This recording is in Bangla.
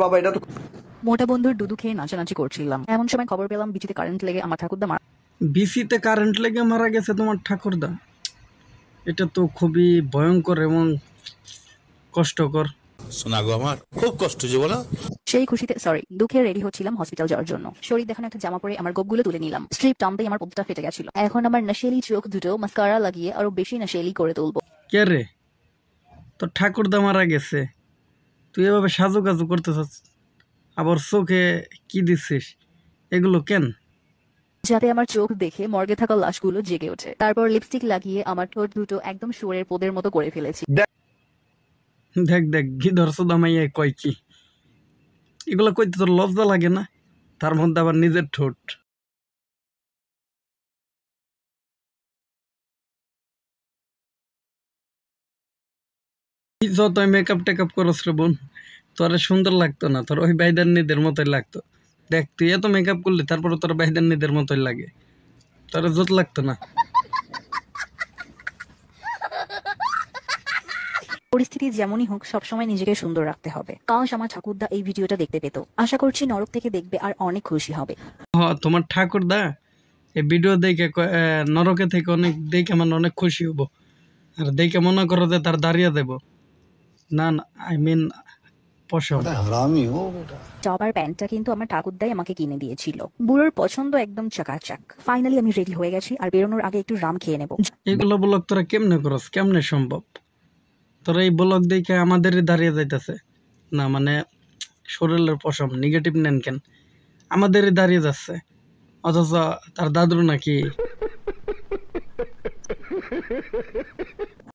বাবা এটা তো মোটা বন্ধুর দুধু খেয়ে নাচানাচি করছিলাম, এমন সময় খবর পেলাম বিচিতে কারেন্ট লেগে আমার ঠাকুরদা মারা। বিসিতে কারেন্ট লেগে মারা গেছে তোমার ঠাকুরদা? এটা তো খুবই ভয়ঙ্কর এবং কষ্টকর। শোনা গো আমার খুব কষ্ট যে বলো। সেই খুশিতে দুঃখে রেডি হচ্ছিলাম হসপিটাল যাওয়ার জন্য। শরীর দেখানো একটা জামা পরে আমার গোপগুলো তুলে নিলাম। স্ট্রিপ টানতেই আমার পথটা ফেটে গেছিল। এখন আমার নশেলি চোখ দুটো মাস্কারা লাগিয়ে আরো বেশি নশেলি করে তুলবো। কে রে, তোর ঠাকুরদা মারা গেছে, তুই এভাবে সাজু কাজু করতেছিস, আবার চোখে কি দিচ্ছিস, এগুলো কেন? যাতে আমার চোখ দেখে মর্গে থাকা লাশগুলো জেগে ওঠে। তারপর লিপস্টিক লাগিয়ে আমার ঠোঁট দুটো একদম শুয়োরের পোদের মতো করে ফেলেছি। দেখ দেখ কি ধরছো দামাইয়া, কয় কি এগুলো কইতে তোর লজ্জা লাগে না? তার মধ্যে আবার নিজের ঠোঁট। যতই মেকআপ টেকআপ করস রে বোন, তোর সুন্দর লাগতো না, তোর ওই বাইদান্নিদের মতোই লাগতো। দেখ তুই এত মেকআপ করলি তারপরে তোর বাইদান্নিদের মতোই লাগে, তোর জোত লাগতো না। পরিস্থিতি যেমনই হোক সবসময় নিজেকে সুন্দর রাখতে হবে। কাশ আমার ঠাকুরদা এই ভিডিওটা দেখতে পেত। আশা করছি নরক থেকে দেখবে আর অনেক খুশি হবে। তোমার ঠাকুরদা এই ভিডিও দেখে নরকে থেকে অনেক দেখে মানে অনেক খুশি হবো, আর দেখে মনে করো যে তার দাঁড়িয়ে দেব না না, আই মিন পশম। টপার প্যান্টটা কিন্তু আমার ঠাকুরদাই আমাকে কিনে দিয়েছিল। বুড়োর পছন্দ একদম চাকাচাক। ফাইনালি আমি রেডি হয়ে গেছি, আর বেরোনোর আগে একটু রাম খেয়ে নেব। এগুলো ব্লগ তোরা কেমনে করস, কেমনে সম্ভব? তোরা এই ব্লগ দেখে আমাদেরই দাঁড়িয়ে যাইতেছে না, মানে শরীরের পশম নেগেটিভ নেন কেন? আমাদেরই দাঁড়িয়ে যাচ্ছে, অথচ তার দাদুর নাকি